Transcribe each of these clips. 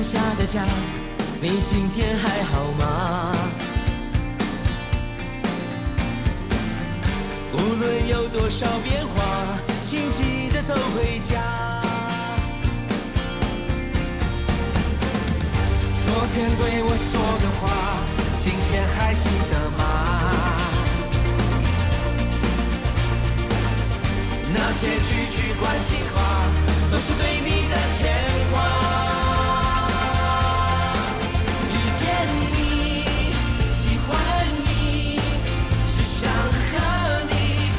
下的家，你今天还好吗？无论有多少变化，请记得走回家。昨天对我说的话，今天还记得吗？那些句句关心话，都是对你的牵挂。遇见你，喜欢你，只想和你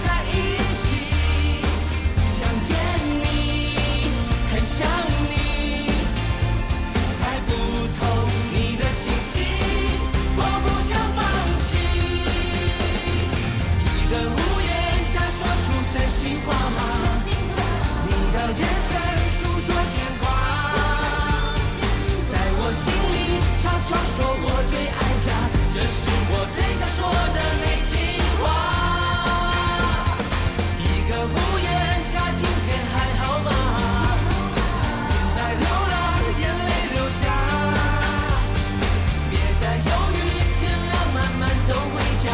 在一起。想见你，很想你，猜不透你的心意，我不想放弃。一个屋檐下说出真心话吗？你的眼神诉说牵挂，在我心里悄悄说我最爱家，这是我最想说的内心话。一个屋檐下，今天还好吗？别再流浪，眼泪流下，别再犹豫，天亮慢慢走回家，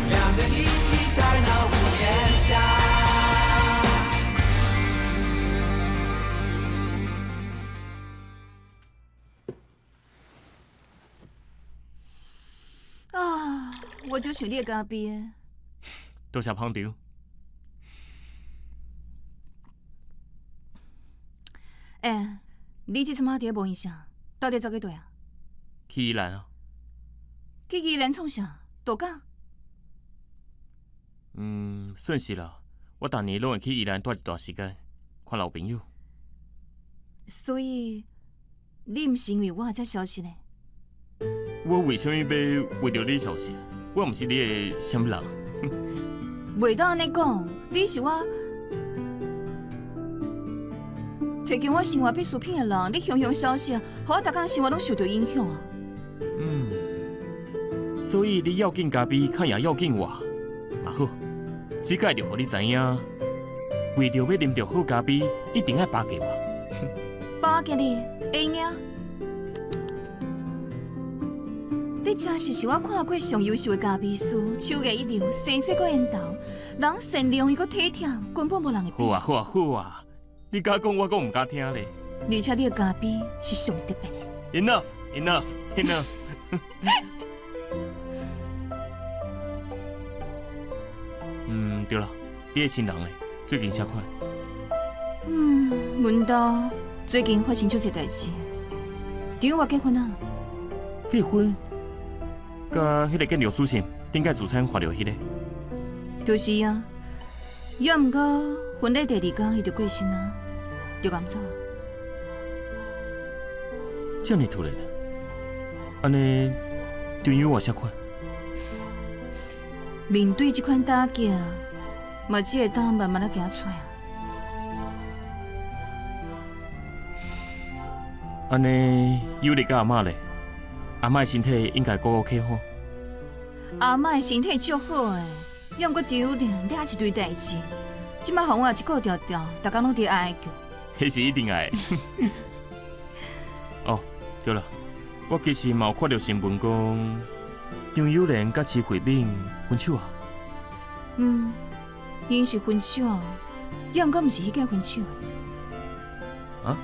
两人一起在那屋檐下。啊，我就想你的咖啡。多谢捧场。你这阵仔伫无印象，到底走几对啊？去宜兰啊？去宜兰创啥？度假？算是啦。我逐年拢会去宜兰待一段时间，看老朋友。所以你毋是因为我才消息呢？我为什么要为着你消息？我毋是你的什么人。袂当安尼讲，你是我摕进我生活必需品的人，你雄雄消息，互我逐工生活拢受到影响啊。所以你要紧咖啡，较也要紧我，嘛好。即摆就互你知影，为着要啉到好咖啡，一定要巴结我。巴结你，会用啊？你真是我看过上优秀的咖啡师，手艺一流，生水阁缘投，人善良伊阁体贴，根本无人会比。好啊好啊好啊！你敢讲，我阁唔敢听咧。而且你的咖啡是上特别的。Enough enough enough 对了，你的亲人咧，最近啥款？阮兜最近发生足侪代志，等于我结婚啊。结婚？甲迄个建筑书信顶届自产发着迄个？就是啊，要毋过婚礼第2天伊就过身啊，就咁走。这么突然啊？安尼，等于我啥款？面对这款打击，嘛只会当慢慢啊行出来啊。安尼，有你甲阿嬷咧，阿嬷身体应该顾客好。阿嬷的身体足好诶，要毋过丢脸惹一堆代志，即摆互我一个调调，逐工拢伫哀叫。迄是一定爱的。哦，对了，我其实嘛有看到新闻讲，张友莲甲徐慧敏分手啊。因是分手，要毋过毋是迄个分手的。啊？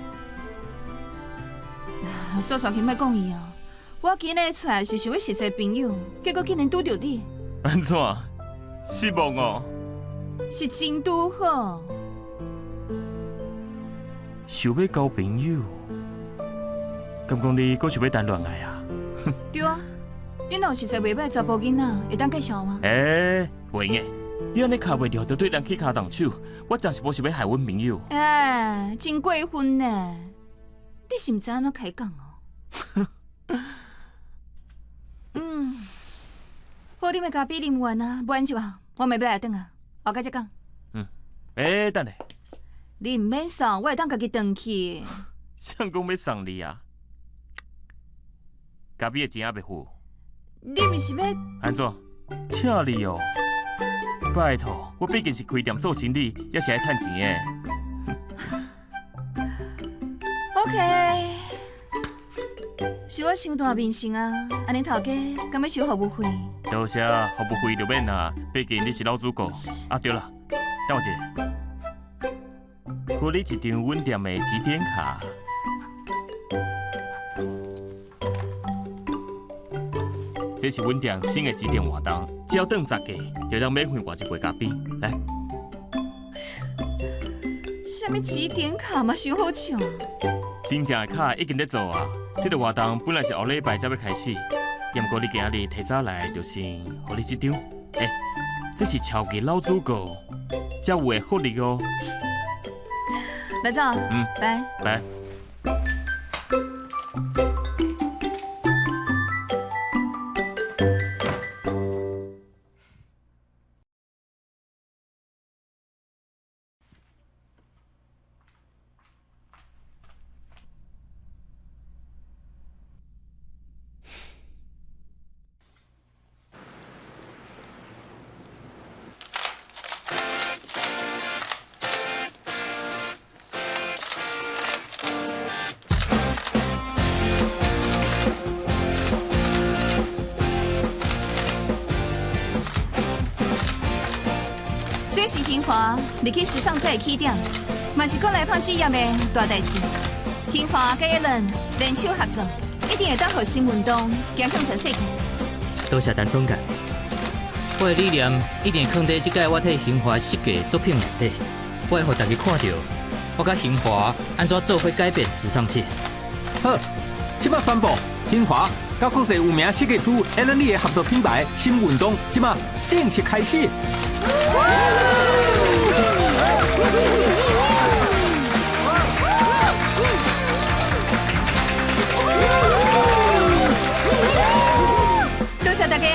煞去莫讲伊啊！我今日出来是想要认识朋友，结果竟然拄着你。安怎？失望哦？是真拄好。想要交朋友，敢讲你阁想要谈恋爱啊？对啊，你若有实在袂歹查甫囡仔，会当介绍吗？袂用诶！你安尼卡袂着，就对人去卡动手，我真是无想要害阮朋友。真过分呢！你是毋知安怎开讲哦？好啉的咖啡啉完啊，不然就啊，我咪要来等啊，后摆再讲。等下。你毋免送，我会当家己转去。谁讲要送你啊？咖啡的钱还袂付？你毋是要？安怎？请你哦！拜托，我毕竟是开店做生意，也是爱趁钱的。OK，是我伤大面性啊！安尼头家敢要收服务费？多谢，服务费就免啦。毕竟你是老主顾。啊对了，等我一下，付你一张阮店的指点卡。这是阮店新的指点活动，只要等10个，就让免费换一杯咖啡。来，什么指点卡嘛，伤好笑。真正的卡已经在做啊。这个活动本来是后礼拜才要开始，不过你今日提早来，就先予你这张。这是超级老主顾才有的福利哦。来走，来。来。这是兴华入去时尚界的起点，嘛是过来碰企业的大代志。兴华甲一人联手合作，一定会当互新运动走向全世界。多谢陈总监，我的理念一定会放在这届我替兴华设计的作品内底，我会让大家看到我甲兴华安怎做伙改变时尚界。好，即马宣布，兴华甲国际有名设计师 Alan Lee 的合作品牌新运动，即马正式开始。多谢大家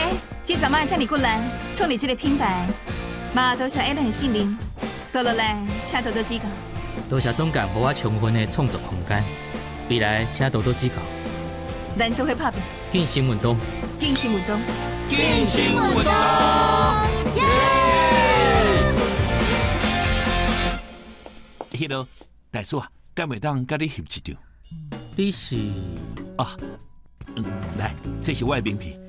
这阵仔这么困难创立这个品牌，嘛多谢 Alan 的信任，说落来请多多指教。多谢总监给我充分的创作空间，未来请多多指教。咱做伙拍拼，建新运动，建新运动，建新运动，耶！迄个大叔啊，敢袂当甲你翕一张？你是啊，来，这是我的名片。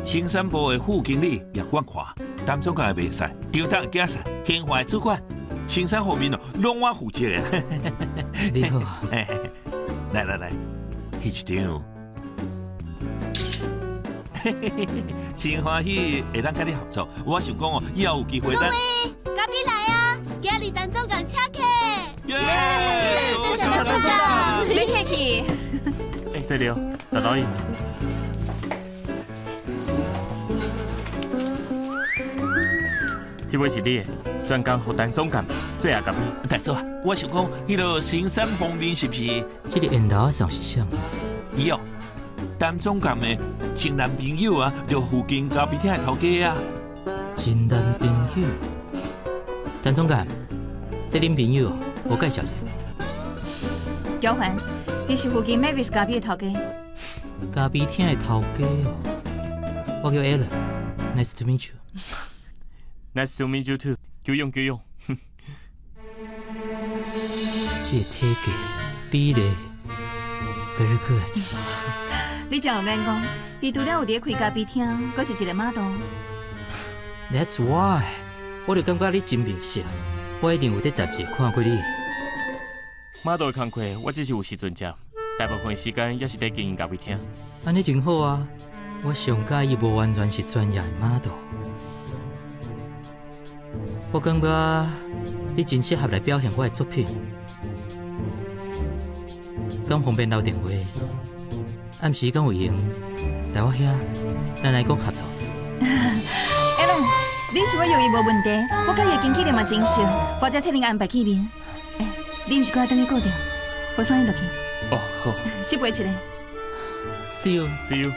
生产部的副经理叶冠华，陈总监也袂使，张达竞赛，兴华的主管，生产方面哦，拢我负责的。你好，来，翕一张。真欢喜会当甲你合作，我想讲哦，以后有机会咱。咖啡来啊！今日陈总监请客。耶！多谢陈总监。别客气。细条，大导演。这位是你的，专工予陈总监最爱咖啡。大叔啊，我想讲，迄个生产方面是不是？这个烟头上是啥？伊哦，陈总监的前男朋友啊，就附近咖啡厅的头家啊。前男朋友？陈总监，这恁朋友我介绍一下。交还，你是附近 Mavis 咖啡的头家。咖啡厅的头家哦，我叫 Alan，Nice to meet you。Nice to meet you too。够用。这体格比例 very good。你真有眼光，伊除了有伫开咖啡厅，阁是一个 model。That's why， 我就感觉你真面熟，我一定有在杂志看过你。model 的工课我只是有时阵接，大部分时间也是在经营咖啡厅。安尼真好啊！我上介意无完全是专业的 model。我感觉你真适合来表现我的作品。敢方便留电话？暗时敢有闲来我遐，咱来讲合作。Alan， 你是我用伊无问题，我甲伊的经纪人嘛真熟，或者替恁安排见面。你毋是赶快等伊顾掉，我送伊落去。哦，好。失陪一个。See you。See you。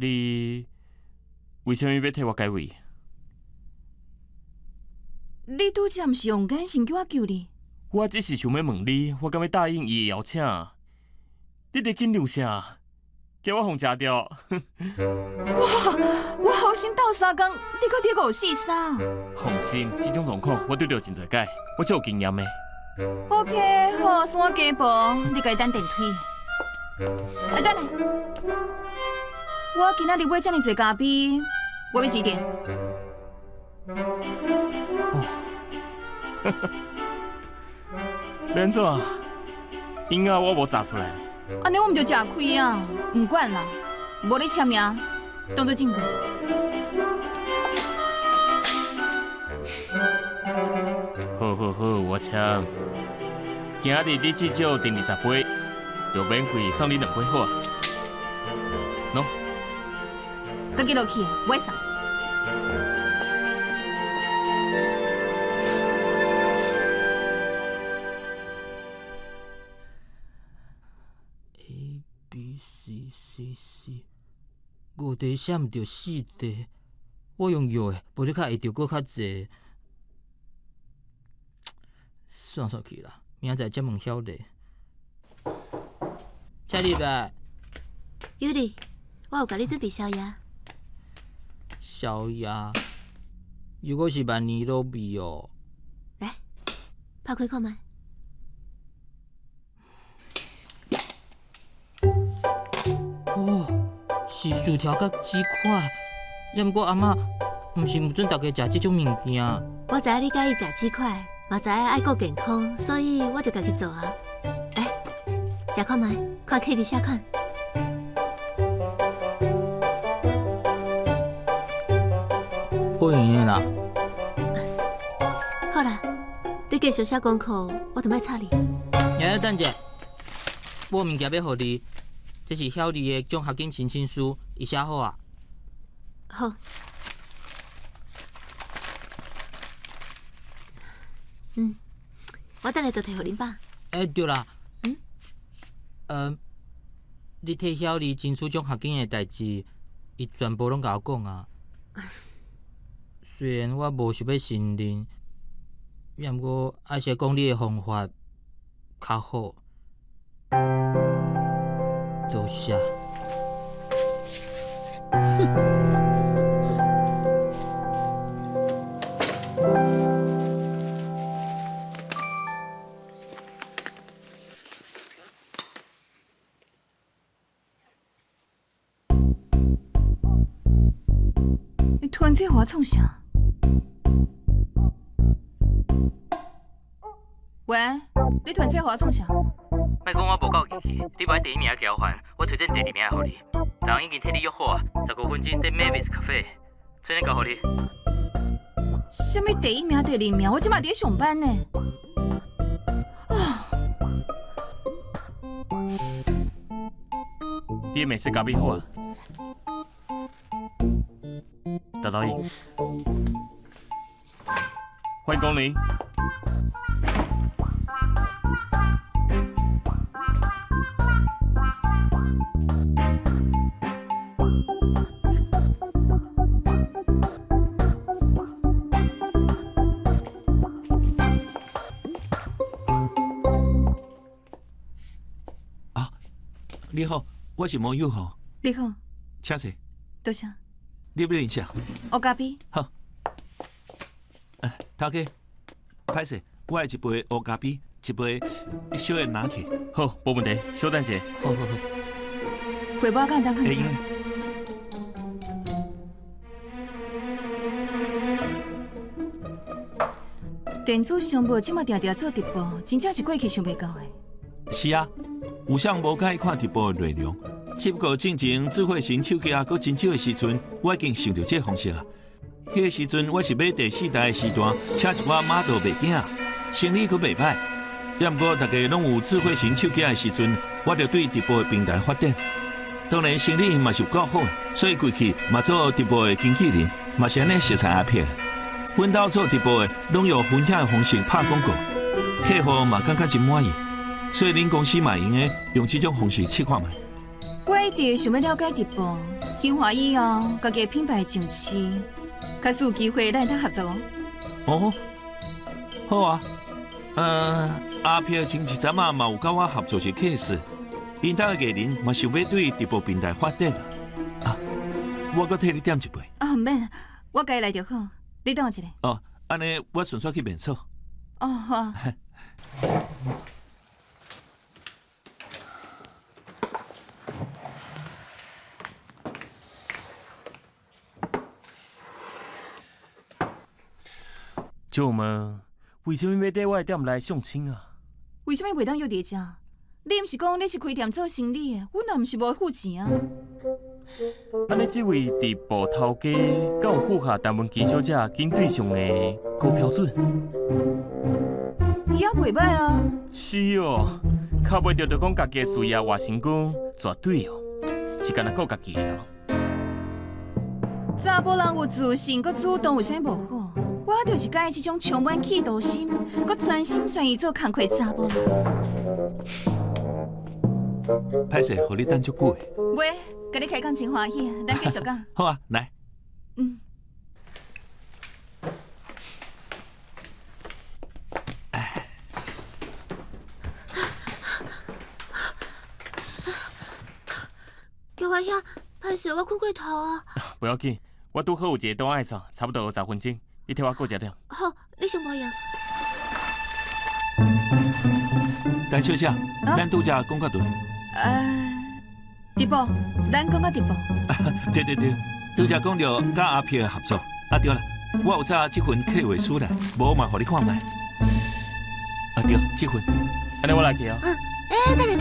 你为什么要替我改位？你拄则毋是用眼神叫我救你？我只是想要问你，我敢要答应伊的邀请？你伫紧张啥？叫我互食掉。我好心斗3工，你搁伫5、4、3。放心，这种状况我对着真侪解，我足有经验的。OK， 好，算我家婆，你家己等电梯。等下，我今仔日买遮尔侪咖啡，我要几点？连怎？银仔我无砸出来。安尼我们就食亏啊！唔管啦，无你签名，当作进过。好，我签。今日你至少订20杯，就免费送你2杯好啊。喏，佮记落去，我会送。5题写毋着4题，我用药的，无你较会着搁较济。算去啦，明仔载再问晓得。车入来。尤里，我有甲你准备宵夜。宵夜，如果是万年卤味哦。来，拍开看卖。是薯条甲鸡块，也毋过阿嬷毋是唔准大家食即种物件。我知影你介意食鸡块，嘛知影爱顾健康，所以我就家己做啊。来，食看卖，看 K B 写款。过瘾的啦。好啦，你继续写功课，我就莫吵你。爷爷等者，我物件要互你。这是晓丽的奖学金申请书，伊写好啊。好。我等下就摕互恁爸。对啦。你替晓丽争取奖学金的代志，伊全部拢甲我讲啊。虽然我无想要承认，也毋过爱是讲你的方法较好。多谢。你突然这话创啥？喂，你突然这话创啥？莫讲我无够义气，你买第1名交换，我推荐第2名互你。人已经替你约好啊，15分钟在 Mavis Cafe， 催你交互你。什么第1名、第2名？我即马伫上班呢。你的美式咖啡好啊，大导演，欢迎光临。你好，我是毛友豪。你好，请坐。多谢。你要饮啥？黑咖啡。好。头家，歹势，我的一杯黑咖啡，一杯小的拿铁。好，无问题，稍等者。好。回包敢当看车。电子商务即马定定做直播，真正是过去想袂到的。是啊。有啥无介意看直播的内容？只不过进前智慧型手机啊，佫真少的时阵，我已经想到这方式啊。迄个时阵我是买第4代的时段，请一寡 model 卖囝，生意佫袂歹。也毋过大家拢有智慧型手机的时阵，我就对直播的平台发展。当然生意嘛是有够好，所以过去嘛做直播的经纪人，嘛是安尼熟悉阿片。阮兜做直播的，拢用分享的方式拍广告，客户嘛感觉真满意。所以恁公司嘛用的用这种方式试看卖。我一直想要了解直播，兴华以后家己的品牌上市，开始有机会来咱合作哦。好啊。阿飘前一阵嘛有甲我合作一个 case，因兜的艺人嘛想要对直播平台发展啊！啊，我搁替你点一杯。啊，唔免，我家己来就好。你等我一下。哦，安尼我顺续去面所。哦，好啊。舅妈，为什么要带我的店来相亲啊？为什么袂当约伫遮？你毋是讲你是开店做生意的，阮也毋是无付钱啊。安尼，这位直播头家，敢有符合陈文琪小姐跟对象的高标准？伊也袂歹啊。是哦，靠袂着就讲家己的事业活成功，绝对哦，是干那顾家己的哦。查甫人有自信，佮主动有啥无好？我就是介意这种充满企图心，佮全心全意做工课查甫人。歹势，互你等足久的。喂，甲你开讲真欢喜，咱继续讲。好啊，来。嗯。交欢兄，歹势，我困过头啊。不要紧，我拄好有一个档爱扫，差不多50分钟，你替我过一点。好，你先无用。陈小姐，咱拄则讲到对。直播，咱讲到直播。对，拄则讲到甲阿飘的合作。啊对了，我有查这份客户书来，无嘛，互你看卖。啊对，这份。安尼我来去啊。等下，你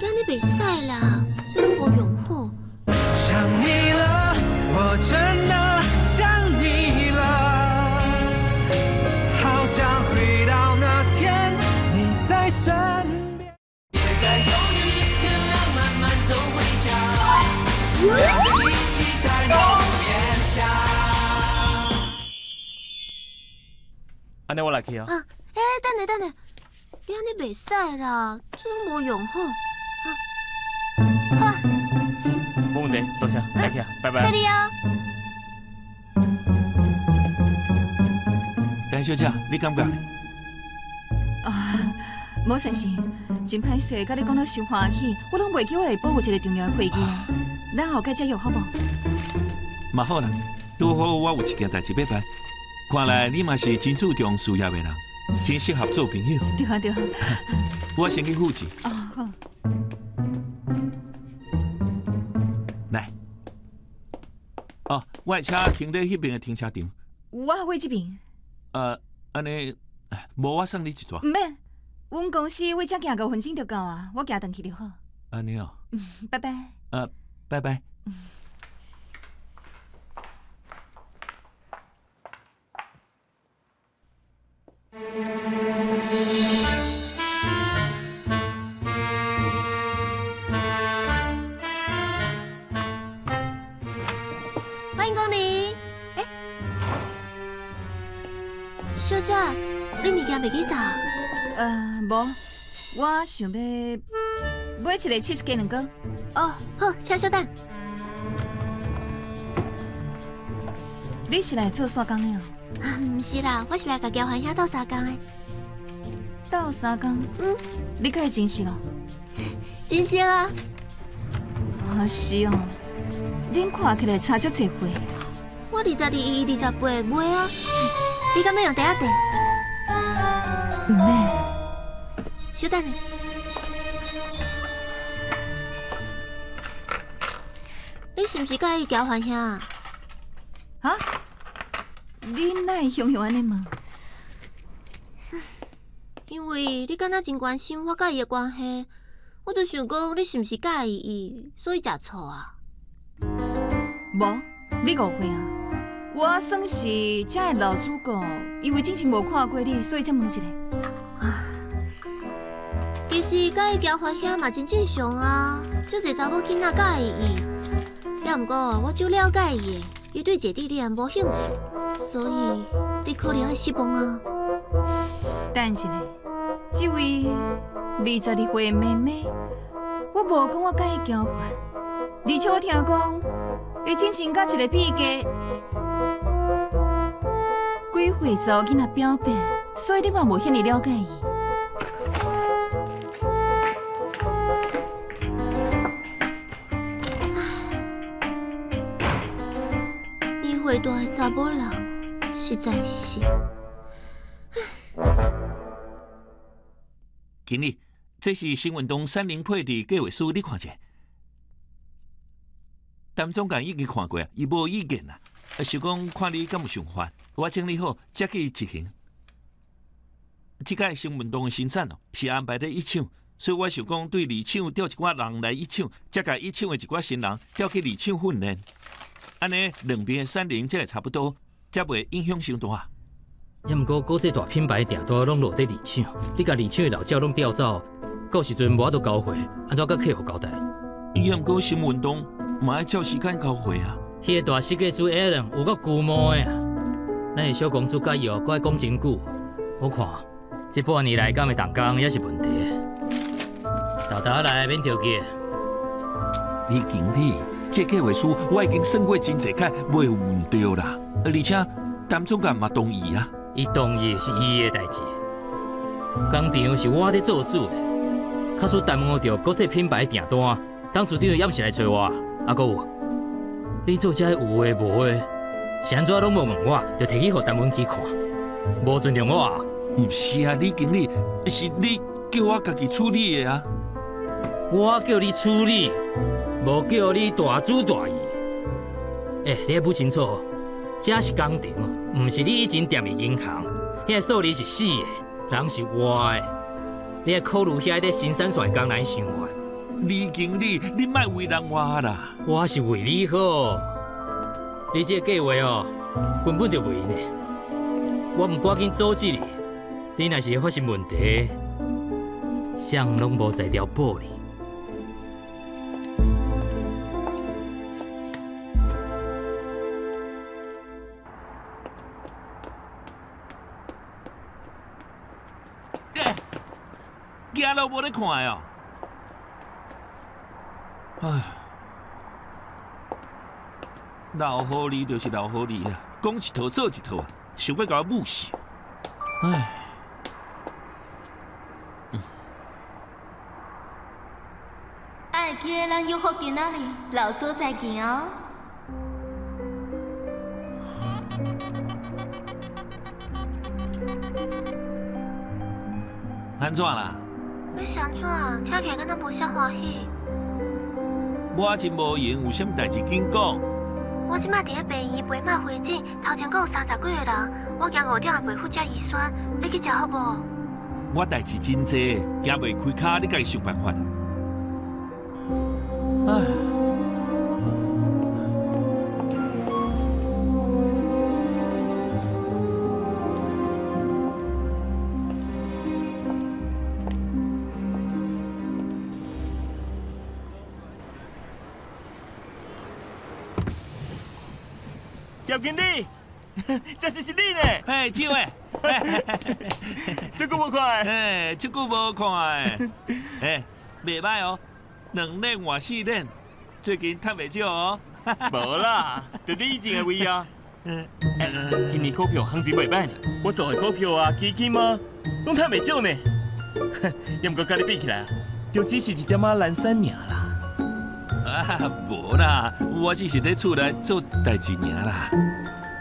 安尼袂使啦，这都无用好。想你了，我真的想你了，好想回到那天你在身边。别再犹豫，天亮慢慢走回家，两人一起在浓烟下。安尼我来去啊。等下，你安尼袂使啦，这都无用好。好。没问题，多谢，来去啊，拜拜。谢你哦。陈小姐，你感觉呢？啊，无算是，真歹势，甲你讲到伤欢喜，我拢袂记我下晡有一个重要的会议啊。咱后盖再约好无？嘛好啦，拄好我有一件代志要办，看来你嘛是真注重事业的人，真适合做朋友。对啊。我先去付钱。哦，好。来。哦，我的车停在迄边的停车场。我位这边。安尼，无我送你一撮。唔免，阮公司为遮行5分钟就到啊，我行回去就好。安尼哦。拜拜。拜拜。欢迎光临。小姐，你物件袂记查？无，我想要买一个cheese鸡卵糕。哦，好，请稍等。你是来做沙工的哦？毋是啦，我是来甲交欢兄斗相共的。斗相共？你敢会真实哦？真实啊！是哦。恁看起来差足侪岁。我22、11、28买啊。你敢要用第一袋？唔免。稍等。你是毋是介意交欢兄啊？啊？你哪会雄雄安尼问？因为你敢若真关心我甲伊的关系，我就想讲你是毋是介意伊，所以食醋啊？无，你误会啊！我算是遮的老主顾，因为之前无看过你，所以才问一下。其实介意交欢兄嘛真正常啊，足侪查某囡仔介意伊。也毋过我就了解伊的，伊对姐弟恋无兴趣，所以你可能会失望啊。等一下，这位22岁的妹妹，我无讲我介意交换，而且我听讲，伊之前甲一个秘家几岁查某囡仔表白，所以你嘛无遐尼了解伊。袂大的查某人，实在是。经理，这是新运动3零配的计划书，你看者。陈总监已经看过啊，伊无意见啦。想讲看你敢有想法，我整理好再去执行。即届新运动的生产是安排咧一场，所以我想讲对二厂调一寡人来一厂，再甲一厂的一寡新人调去二厂训练。安尼两边的产能才会差不多，才袂影响伤大。也毋过，国际大品牌订单拢落伫二厂，你甲二厂的老鸟拢调走，到时阵无法度交货，安怎甲客户交代？也毋过新运动嘛爱照时间交货啊。迄个大设计师 Alan 有够龟毛的啊！咱的小公司甲伊搁爱讲真久，我看这半年来敢会动工也是问题。豆豆来免着急。李经理，这计划书我已经算过真侪届，袂有问题啦。而且陈总监嘛同意啊。伊同意是伊的代志，工厂是我伫做主的，假使耽误着国际品牌订单，董事长也毋是来找我，啊，搁有，你做这有诶无诶，是安怎拢无问我，就摕去互陈文琪看，无尊重我啊！毋是啊，李经理，是你叫我家己处理的啊。我叫你处理，无叫你大主大意。你要不清楚，这是工厂，毋是你以前踮伫银行，遐个数字是死的，人是活的。你要考虑遐个新产线工人生活。李经理，你莫为难我啦。我是为你好，你这个计划根本就袂用的。我毋赶紧阻止你，你若是发生问题，谁拢无在条保你。行路无咧看哦。唉，老狐狸就是老狐狸啊，讲一套做一套啊，想要甲我母死。唉，爱记得咱约好今仔日老所在见哦。安怎啦？你是安怎？听起来敢若无啥欢喜。我真无闲，有啥物代志紧讲？我即摆伫咧病院陪马回诊，头前阁有30几个人，我今5点也袂赴接医酸，你去食好无？我代志真济，行袂开骹，你家己想办法。唉。姚经理，这是你呢？嘿，少诶，这久无看的。嘿，这久无看诶，嘿，袂歹哦，2练换4练，最近赚袂少哦。无啦，就你以前的位啊。今年股票行情袂歹呢，我做的股票啊，基金啊，拢赚袂少呢。也毋过甲你比起来，就只是一点仔懒散尔啦。啊，无啦，我只是咧厝内做代志尔啦。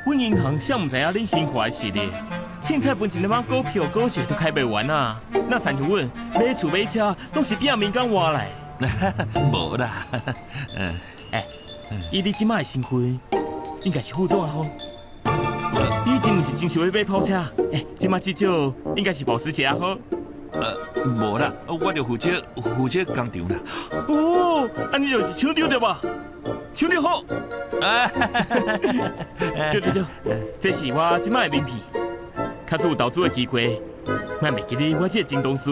阮银行谁毋知影你兴华的实力？凊彩分一点仔股票、股市都开袂完啊！那参像阮买厝买车，拢是拼命讲换来。无啦，以你即摆的身份，应该是副总啊好。以前毋是真想要买跑车，即摆至少应该是保时捷啊好。无啦，我就负责工厂啦。哦，安尼就是抢到对吧？抢到好！对，这是我即摆的名片。假使有投资的机会，莫袂记你我这个前同事。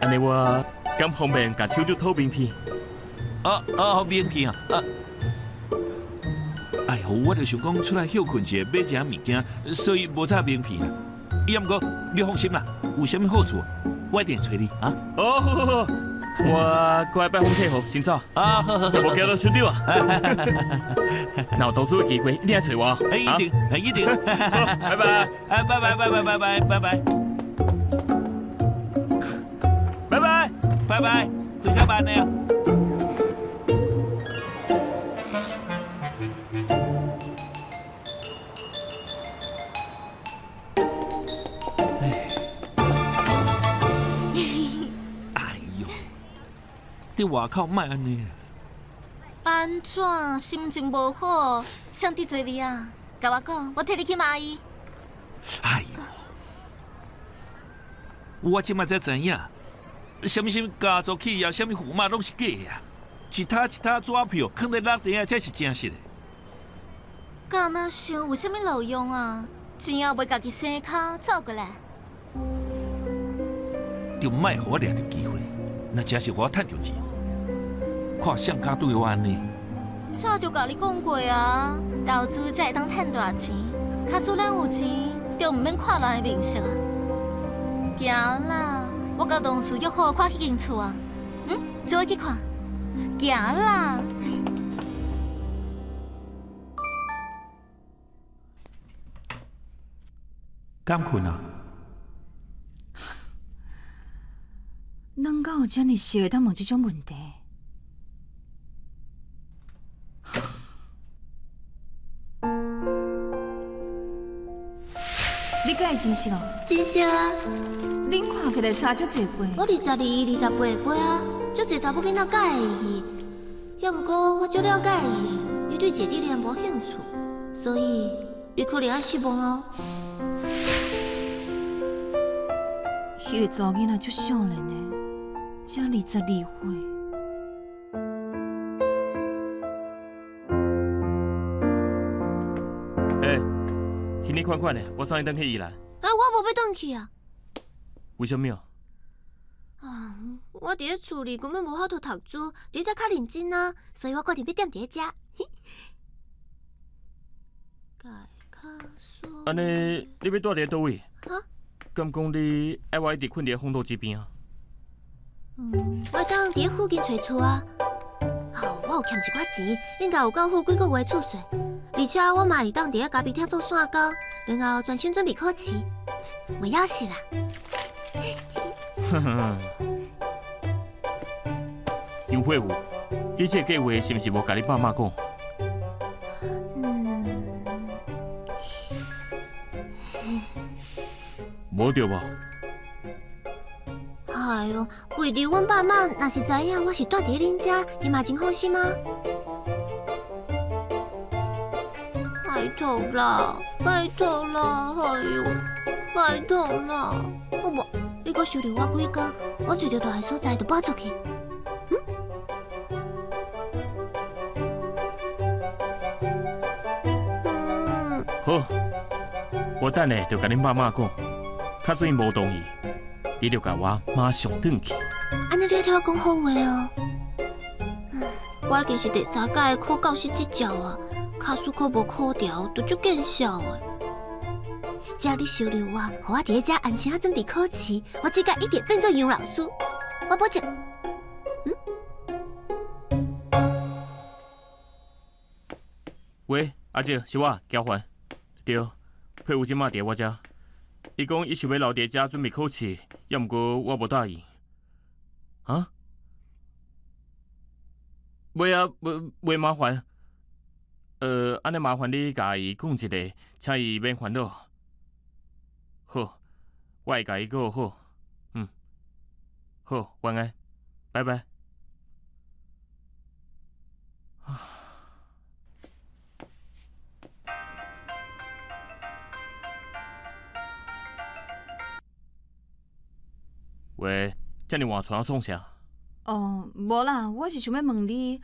安尼我敢方便甲抢到套名片？名片啊！哎呦，我就想讲出来休困一下，买一下物件，所以无插名片啦。要毋过你放心啦，有啥物好处，我一定找你啊！哦，好，我过来拜访客户，先走。好，无惊到抢到啊！若有投资的机会，一定要找我。一定。拜拜。拜拜，回家办了。你外口莫安尼啦。安怎心情无好？上伫做你啊？甲我讲，我替你去骂伊。哎呦，我即马才知影，什么家族企业，什么驸马拢是假啊！一沓纸票放在落地啊，才是真实的。敢那想有啥物路用啊？钱要袂家己生骹走过来。就莫互我掠着机会，那真是我趁着钱。看上卡对我安尼，早就甲你讲过啊，投资才会当趁大钱。假使咱有钱，就毋免看人的面色啊。行啦，我甲同事约好看迄间厝啊。做伙去看。行啦。敢困啊？咱敢有遮尔熟会当问这种问题？你敢会真实哦？真实啊！恁看起来差足侪岁。我22、28岁啊，足侪查某囡仔介意伊。要毋过我足了解伊，伊对姐弟恋无兴趣，所以你可能爱失望哦。迄个查某囡仔足少年的，才22岁。迄年款款的，我送你转去宜兰。我无要转去啊！为什么？我伫咧厝里根本无法度读书，伫遮较认真啊，所以我决定要踮伫咧遮。安尼，你要住伫倒位？啊？敢讲你爱我一直困伫风道这边啊？我当伫咧附近找厝啊。我有欠一寡钱，应该有够付几个月厝税。而且我嘛会当伫咧咖啡厅做散工，然后专心准备考试。我要死啦！哼哼。杨佩武，你这个计划是毋是无甲你爸妈讲？无对无？哎呦，为了阮爸妈若是知影我是住伫恁遮，伊嘛真放心啊。拜托啦，拜托啦，哎呦，拜托啦！好无，你搁收留我几工，我找到大个所在就搬出去。好，我等下就甲恁爸妈讲，假使因无同意，你就甲我马上转去。安尼你替我讲好话哦。我已经是第3届考教师执照啊，假使考无考掉，就足见笑的。只要你收留我，互我伫咧遮安心啊准备考试，我这届一定变做杨老师，我保证。喂，阿姐，是我交还。对，佩武即马伫我遮，伊讲伊想要留伫遮准备考试，要毋过我无答应。啊？袂啊，袂麻烦。安尼麻烦你甲伊讲一下，请伊免烦恼。好，我会甲伊讲好。好，晚安，拜拜。喂，遮尔晚传我创啥？哦，无啦，我是想要问你，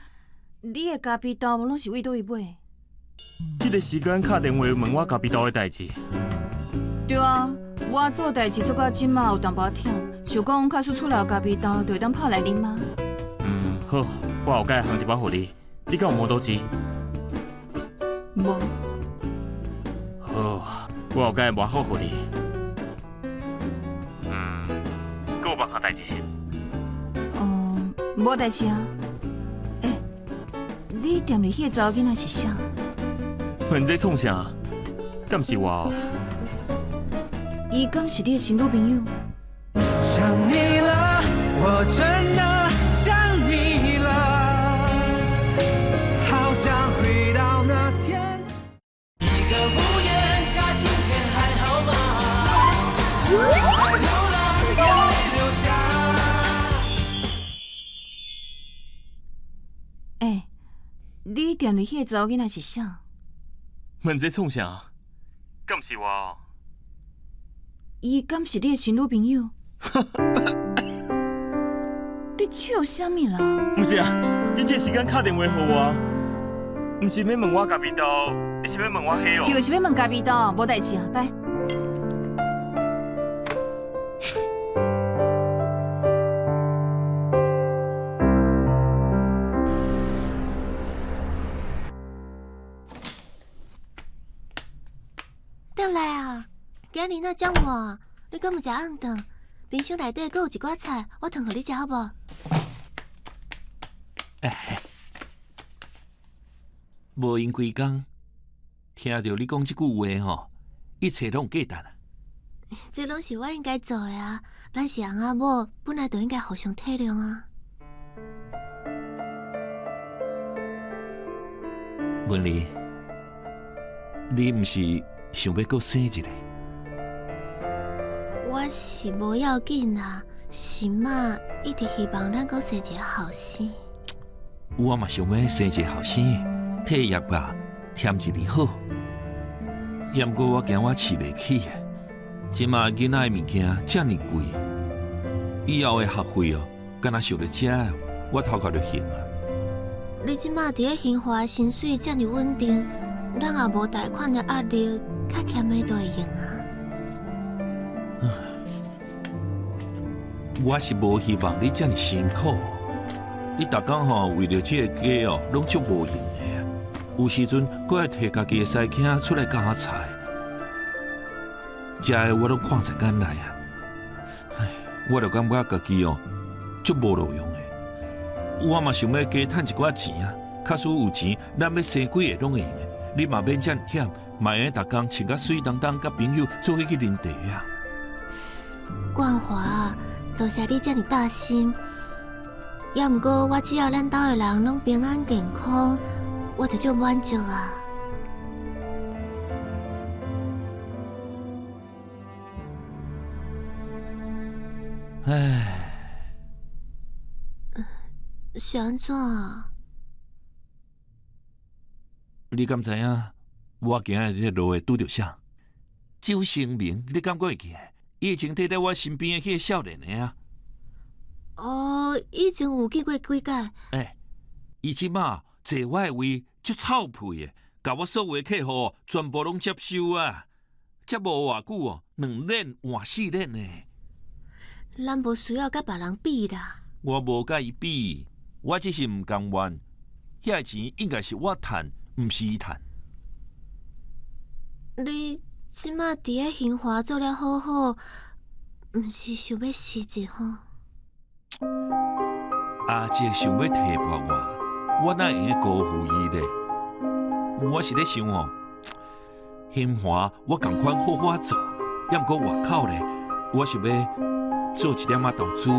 你的咖啡豆拢是为倒位买？这个时间打电话问我咖啡豆的代志。对啊，我做代志做到即马有淡薄忝，想讲假使厝内有咖啡豆，就会当泡来啉吗？好，我后盖烘一包互你，你敢有磨豆机？无。好，我后盖磨好互你。搁有别项代志是？无代志啊。你店里迄个查某囡仔是啥？问这创啥？敢是我哦？伊敢是你的新女朋友？想你了，我真的想你了，好想回到那天。一个屋檐下，今天还好吗？在流浪，眼泪流下。店里迄个查某囡仔是啥？问这创啥？敢毋是我？伊敢是你的新女朋友？你笑啥物啦？毋是啊，你这时间打电话给我，毋是要问我咖啡豆，你是要问我黑哦？就是要问咖啡豆，无代志啊，拜。倒来啊！今日那讲话，你敢有食暗顿？冰箱内底阁有一寡菜，我烫互你食好无？无因规工，听到你讲即句话吼，一切拢简单啊。这拢是我应该做的啊！咱是翁仔某，本来就应该互相体谅啊。文丽，你毋是想要阁生一个？我是无要紧啊，心嘛一直希望咱阁生一个后生。我嘛想要生一个后生，替业吧添一日好。也毋过我惊我饲袂起，即马囡仔的物件遮尔贵，以后的学费哦，敢若想咧遮哦，我头壳就行啊。你即马伫咧新华的薪水遮尔稳定，咱也无贷款的压力，较欠的都会用啊。我是无希望你遮尔辛苦，你逐工吼为了这个家哦，拢足无用的啊。有时阵搁要摕家己的西囝出来夹菜，遮个我拢看在眼内啊。唉，我就感觉家己哦足无路用的。我嘛想要加趁一寡钱啊，假使有钱，咱要生几个拢会用的。你嘛免遮尔忝，嘛会逐工穿甲水当当，甲朋友做伙去啉茶啊。冠华啊，多谢你遮尔大心。也毋过我只要咱兜的人拢平安健康，我就足满足啊。唉。是安怎啊？你敢知影？我今日伫路会拄着啥？周成明，你敢会记？以前伫咧我身边的迄个少年的啊。哦，以前有见过几届。伊即马坐我的位，足臭屁的，甲我所有的客户全部拢接收啊！才无偌久哦，2年换4年呢。咱无需要甲别人比啦。我无甲伊比，我只是毋甘愿，遐个钱应该是我趁，毋是伊趁。你即马伫咧新华做了好好，毋是想要辞职吼？阿姐想要提拔我哪会用辜负伊咧？我是咧想哦，新华我共款好好做，也毋过外口咧，我想要做一点仔投资，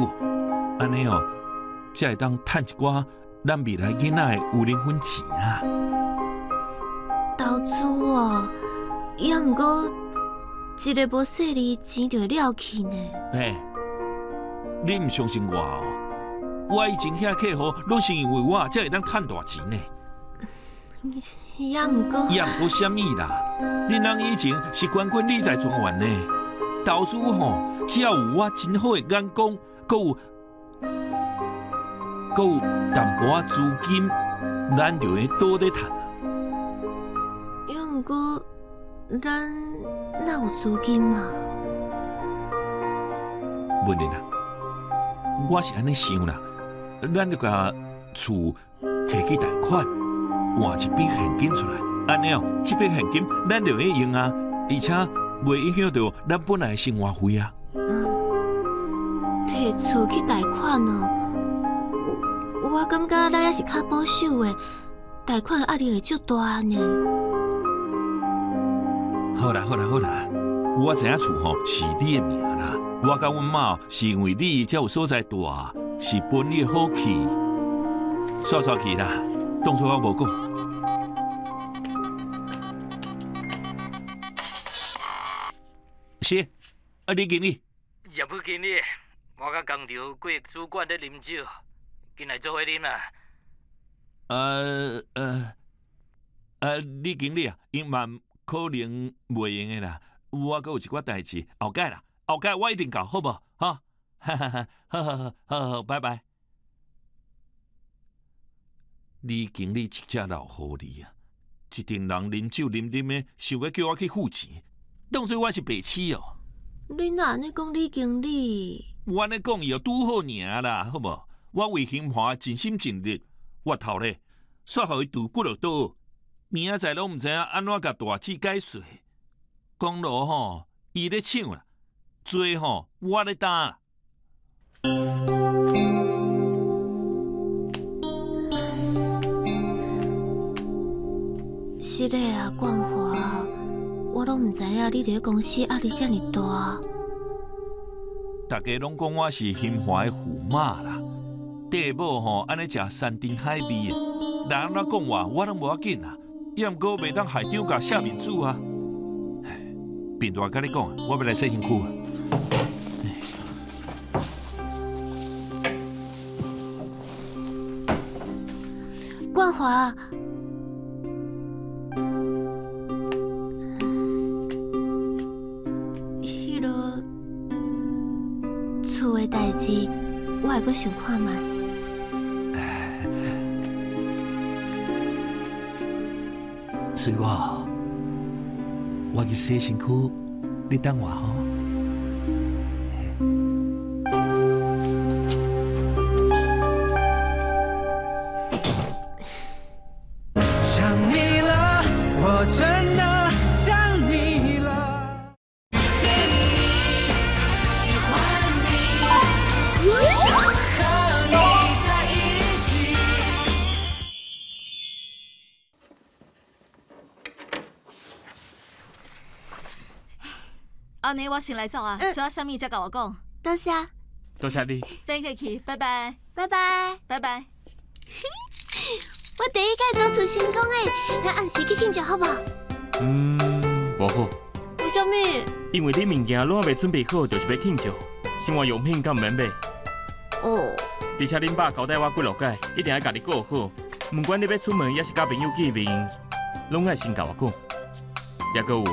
安尼哦，才会当趁一寡咱未来囡仔的有零分钱啊。投资哦，也毋过一个无细哩钱就会了去呢。你毋相信我哦？我以前遐客户拢是因为我才会当趁大钱呢。也毋过，啥物啦？恁人以前是冠军理财专员呢，投资吼，只要有我真好的眼光，搁有淡薄仔资金，咱就会倒咧趁。也毋过，咱哪有资金嘛？文玲啊，我是安尼想啦，咱就甲厝摕去贷款，换一笔现金出来，安尼哦，这笔现金咱就会用啊，而且袂影响到咱本来的生活费啊。摕厝去贷款哦，我感觉咱也是较保守的，贷款的压力会足大呢。好啦，我知影厝吼是你的名啦，我甲阮妈是因为你才有所在大，是本你的好气，煞去啦，当作我无讲。是，你经理。业务经理，我甲工厂几个主管咧啉酒，进来做伙啉啦。李经理啊，因嘛可能袂用的啦。我阁有一寡代志，后盖啦，后盖我一定搞，好无？哈，哈哈哈，好，拜拜。李经理一只老狐狸啊，一定人啉酒啉的，想要叫我去付钱，当做我是白痴哦。你哪安尼讲李经理？我安尼讲伊哦，拄好尔啦，好无？我为兴华尽心尽力，我头咧，煞互伊拄骨落倒，明仔载拢毋知影安怎甲大姊解释。讲落吼，伊咧抢啦，罪吼我咧担啦。是嘞啊，冠华，我拢毋知影你伫咧公司压力遮尔大。大家拢讲我是兴华的驸马啦，地某吼安尼食山珍海味的，人安怎讲我拢无要紧啦，也毋过袂当害长甲下面子啊。变大甲你讲，我要来洗身躯啊。冠华。厝的代志，我会阁想看卖。水我去洗身躯，你等我吼。想你了，我真的想你了。遇见你，喜欢你，想和你在一起。安尼我先来走啊，需要啥物则甲我讲。多谢，多谢你。等下去，拜拜，拜拜。拜拜。我第一届做出成功诶，咱暗时去庆祝好无？无好。为什么？因为你物件拢还未准备好，就是要庆祝，生活用品敢毋免买。哦。而且恁爸交代我几落届，一定要甲你顾好，不管你要出门，也是甲朋友见面，拢爱先甲我讲。也搁有，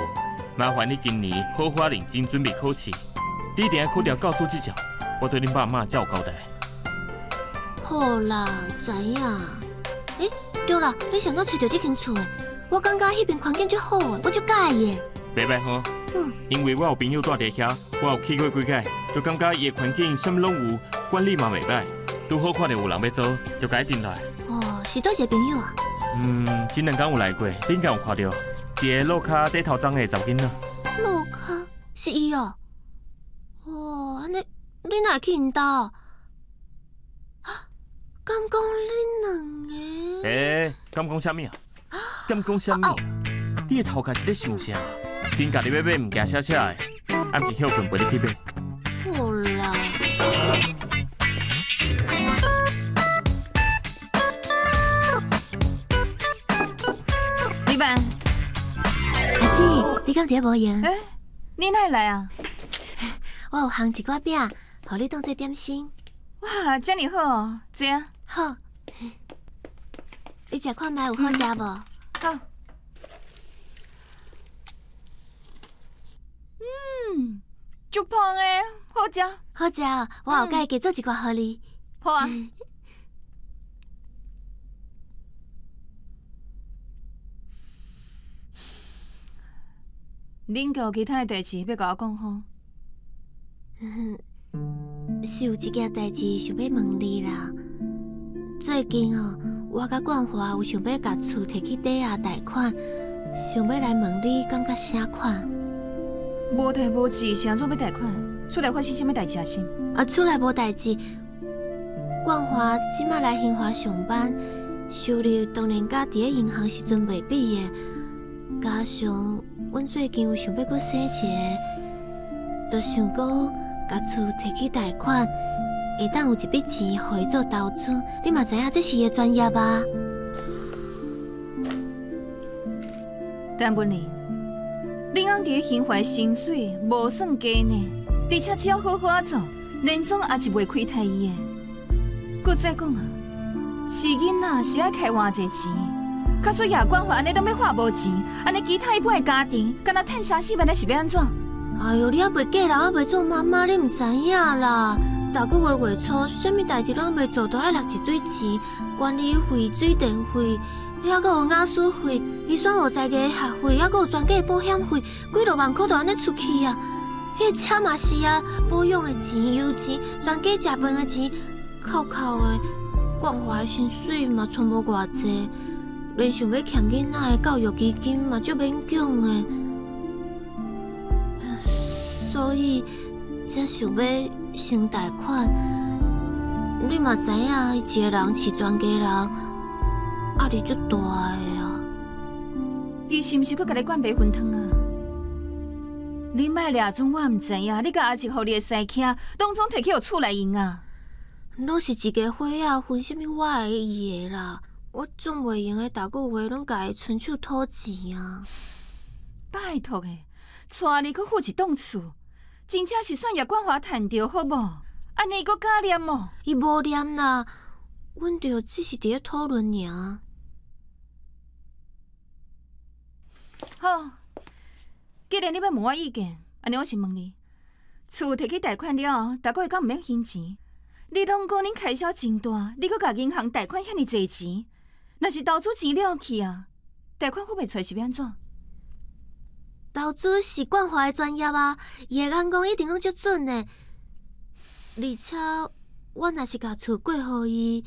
麻烦你今年好好认真准备考试，你一定要考掉教师执照。我对恁爸妈才有交代。好啦，知影。对了，你想到找到这间厝诶？我感觉迄边环境足好诶，我足介意诶。袂歹吼。因为我有朋友住伫遐，我有去过几届，就感觉伊的环境什么拢有，管理嘛袂歹，拄好看到有人要做，就甲伊订来。哦，是倒一个朋友啊？前2天有来过，你应该有看到，一个路骹底头鬃的查某囡仔。路骹是伊哦。哦，安尼你哪会去因兜？敢讲恁两个？敢讲啥物啊？敢讲啥物？你的头壳是咧想啥？紧家己要买物件写的，暗时休困陪你去买。好啦。李板，阿姊，你敢伫无闲？你哪会来啊？我有烘一寡饼，互你当做点心。哇，遮尔好哦，坐啊。好。你食看卖有好食无？好。足香诶，好食。好食哦，我后盖加做一寡互你。好啊。恁有其他诶代志要甲我讲吼？是有一件代志想要问你啦。最近哦，我甲冠华有想要甲厝摕去抵押贷款，想要来问你感觉啥款？无贷无志，是安怎要贷款？厝内发生啥物代志啊？是？厝内无代志。冠华即摆来兴华上班，收入当然甲伫咧银行时阵袂比的。加上阮最近有想要阁生一个，就想讲甲厝摕去贷款，会当有一笔钱互伊做投资。你嘛知影这是伊的专业吧？但文玲，恁翁伫咧兴华薪水无算低呢，而且只要好好啊做，年终也是袂亏待伊的。搁再讲啊，饲囡仔是爱开偌济钱，假说叶冠华安尼拢要花无钱，安尼其他一般的家庭，敢若趁啥死命，是要安怎？哎哟，你还袂嫁人，还袂做妈妈，你唔知影啦。大个月初，啥物代志拢未做，都爱落一堆钱，管理费、水电费，还阁有雅思费、医生学在个学费，还阁有全家保险费，几落万块都安尼出去啊！迄个车嘛是啊，保养的钱、油钱、全家食饭的钱，扣的，冠华的薪水嘛存无偌济，连想要欠囡仔的教育基金嘛足勉强的，所以才想要先贷款。你嘛知影，一个人饲全家人，压力足大的啊！伊是毋是阁甲你灌白粉汤啊？你莫掠准我毋知影，你甲阿叔互你的西囝，拢总摕去互厝内用啊？拢是一家伙仔分什么我的伊的啦，我总袂用的，大个月拢家己伸手讨钱啊！拜托诶，带你去付一栋厝，真正是算叶冠华趁着好无？安尼阁假念哦？伊无念啦，阮着只是伫咧讨论尔。好，既然你要问我意见，安尼我先问你，厝摕去贷款了，大个月敢毋免还钱？你拢讲恁开销真大，你阁甲银行贷款遐尼济钱，若是投资钱了去啊，贷款付袂出来是要安怎？投资是冠华的专业啊，伊的眼光一定拢足准的。而且，我若是甲厝过互伊，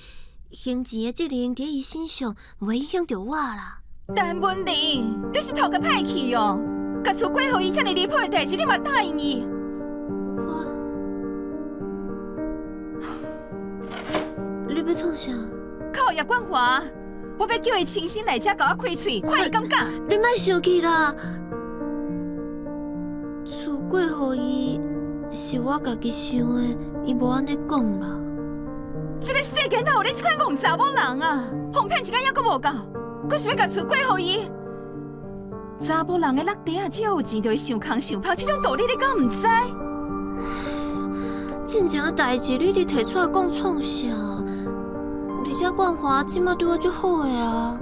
还钱的责任伫伊身上，袂影响到我啦。但问题，你是头壳歹去哦，甲厝过互伊遮尔离谱的代志，你嘛答应伊？你要创啥？靠叶冠华，我要叫伊亲身来遮甲我开喙，看伊敢敢？你莫生气啦，厝过互伊是我家己想的，伊无安尼讲啦。这个世间哪有你这款戆查某人啊？哄骗一间还阁无够，阁想要甲厝过互伊？查某人的落地啊，只要有钱就会想空想胖，这种道理你敢毋知？进前的代志你直提出来讲创啥？而且冠华即马对我足好的啊。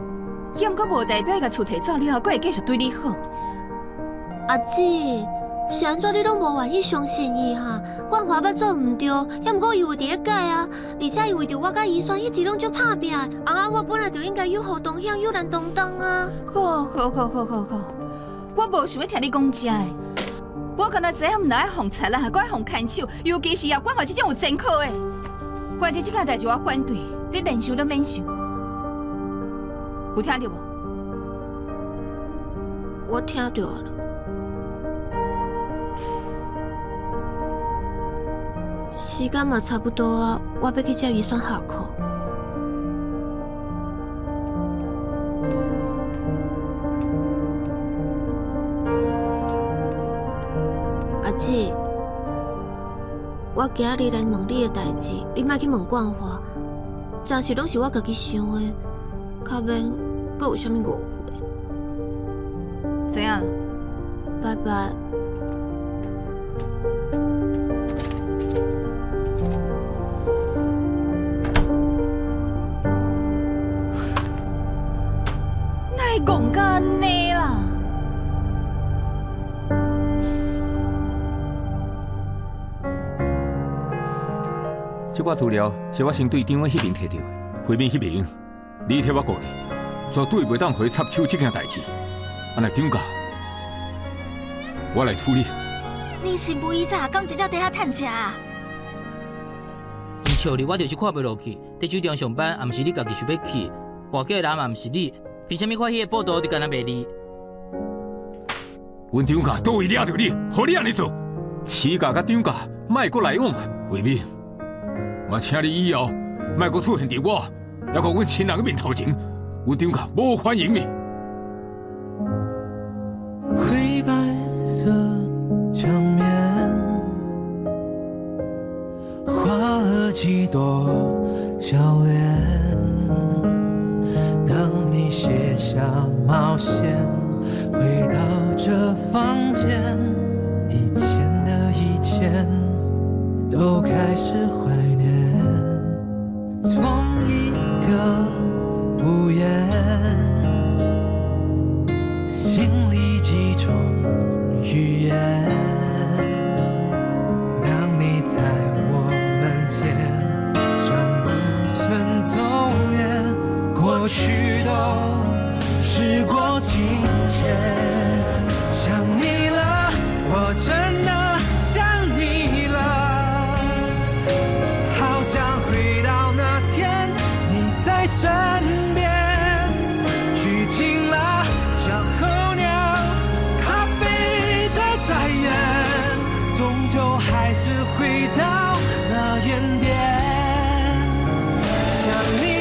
也毋过无代表伊甲厝摕走了后，阁会继续对你好。阿姊，是安怎你拢无愿意相信伊哈？冠华捌做毋对，也毋过伊有伫咧改啊。而且伊为着我甲医生一直拢足拍拼，我本来就应该有好同享，有难同当啊。好，我无想要听你讲这个，我敢若知影毋能爱放财啦，还爱放牵手，尤其是叶冠华这种有前科的。关于这件代志，我反对，你连想都免想。有听到无？我听到了。时间嘛差不多啊，我要去接医生下课。阿姊，我今日来问你的代志，你莫去问冠华，暂时拢是我家己想的，较免阁有啥物误会。怎样？拜拜。哪会讲甲安尼啦？这挂资料是我先队长的迄边摕到的，会面迄边，你替我顾虑，绝对袂当互伊插手这件代志。安尼张家，我来处理。你是无以早，敢真正伫遐趁食啊？因笑你，我就是看袂落去。伫酒店上班，也毋是你家己想要去，挂假的人也毋是你，凭啥物看迄个报道就干那卖你？阮张家都会抓着你，互你安尼做。市价甲张家，莫阁来往。会面，我请你以后莫阁出现伫我，还讲阮亲人的面头前，阮张家无欢迎你。灰白色墙面，画了几朵笑脸。当你卸下冒险，回到这房间，以前的以前都开始怀念。从一个屋檐去都时过境迁。想你了，我真的想你了，好想回到那天你在身边，去听了像候鸟咖啡的在演，终究还是回到那原点。想你